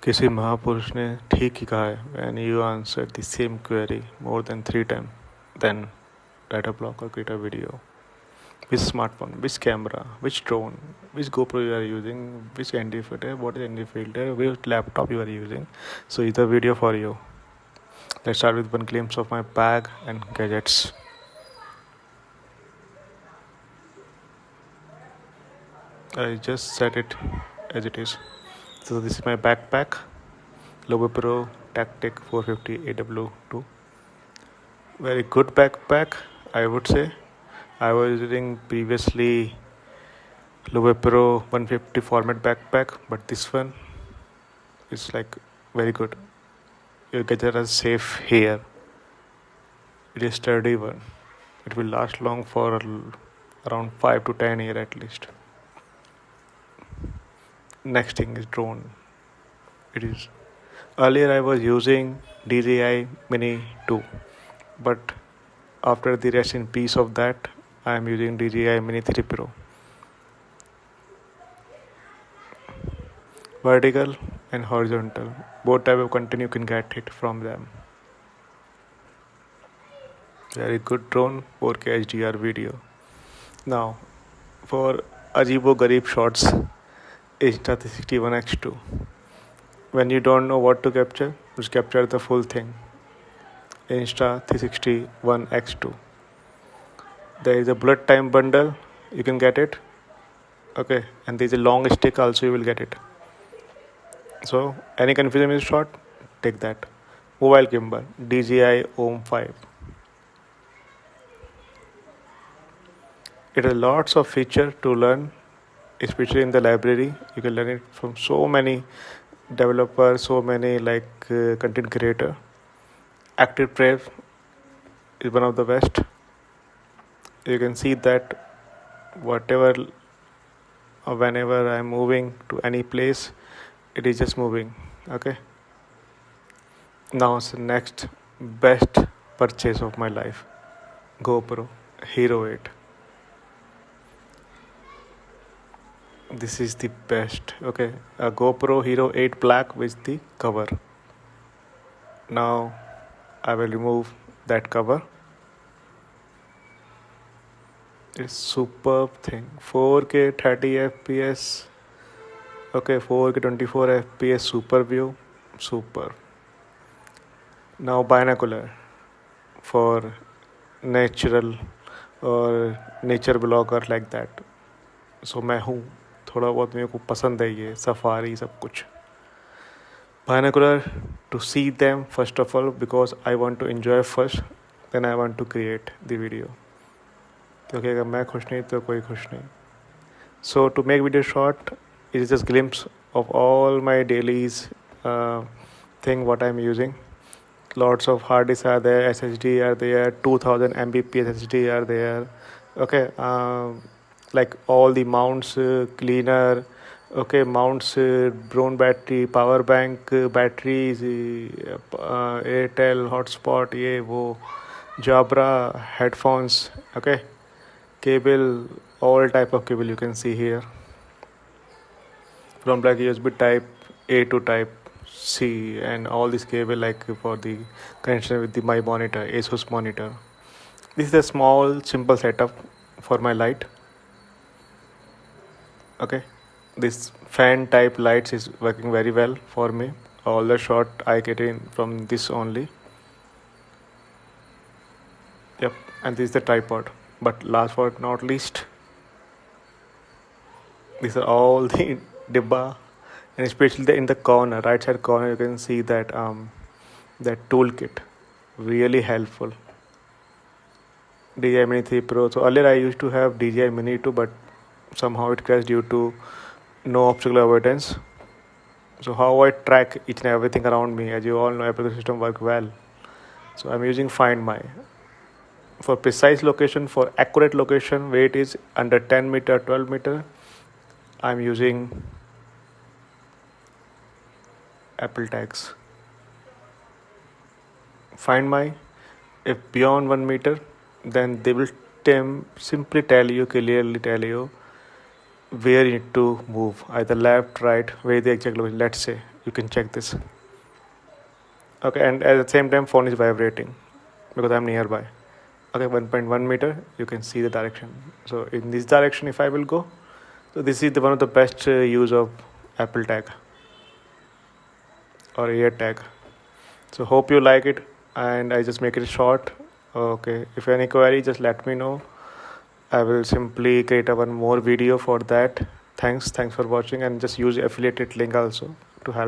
किसी महापुरुष ने ठीक ही कहा है, when you answer the same query more than 3 times, then write a blog or create a video. Which smartphone, which camera, which drone, which GoPro you are using, which ND filter, what is ND filter, which laptop you are using. So it's a video for you. Let's start with one glimpse of my bag and gadgets. I just set it as it is. So this is my backpack, Lobo Pro Tactic 450 AW2. Very good backpack, I would say. I was using previously Lobo Pro 150 format backpack, but this one is like very good. Your gadgets are safe here. It is sturdy one. It will last long for around 5 to 10 years at least. Next thing is drone. It is earlier I was using DJI Mini 2, but after the rest in peace of that, I am using DJI Mini 3 Pro. Vertical and horizontal, both type of content you can get it from them. Very good drone, 4K HDR video. Now for Ajibo Garib shots, Insta360 ONE X2. When you don't know what to capture, just capture the full thing. Insta360 ONE X2. There is a bullet time bundle, you can get it. Okay, and there is a long stick also, you will get it. So any confusion is shot, take that. Mobile gimbal, DJI OM 5. It has lots of feature to learn, especially in the library. You can learn it from so many developers, so many content creator. Active Trave is one of the best. You can see that whatever or whenever I'm moving to any place, it is just moving. Okay. Now the next best purchase of my life, GoPro Hero 8. This is the best. Okay, a GoPro Hero 8 Black with the cover. Now I will remove that cover. It's superb thing. 4K 30 FPS. Okay, 4K 24 FPS super view. Super. Now binocular for natural or nature blogger like that. So मैं हूँ, थोड़ा बहुत मेरे को पसंद है ये safari सब कुछ. Binocular to see them first of all, because I want to enjoy first, then I want to create the video. क्योंकि अगर मैं खुश नहीं तो कोई खुश नहीं. So to make video short, it is just glimpse of all my dailies thing what I'm using. Lots of hard disks are there, SSD are there, 2000 Mbps SSD are there. Okay, like all the mounts, cleaner, okay, mounts, drone battery, power bank, batteries, Airtel hotspot, ये वो, Jabra headphones, okay, cable, all type of cable you can see here, from like USB type A to type C, and all this cable like for the connection with my monitor, Asus monitor. This is a small simple setup for my light. Okay, this fan type lights is working very well for me. All the shot I get in from this only. Yep, and this is the tripod. But last but not least, these are all the dibba, and especially in the corner, right side corner, you can see that that toolkit, really helpful. DJI Mini 3 Pro. So earlier I used to have DJI Mini 2, but somehow it crashed due to no obstacle avoidance. So how I track each and everything around me, as you all know, application system work well. So I'm using Find My. For precise location, for accurate location, where it is under 10 meter, 12 meter, I'm using Apple tags. Find My, if beyond 1 meter, then they will simply clearly tell you where you need to move, either left, right, where the exact location. Let's say you can check this. Okay, and at the same time phone is vibrating because I'm nearby. Okay, 1.1 meter, you can see the direction. So in this direction if I will go, so this is one of the best use of Apple Tag or AirTag. So hope you like it, and I just make it short. Okay, if any query just let me know. I will simply create one more video for that. Thanks for watching, and just use affiliated link also to help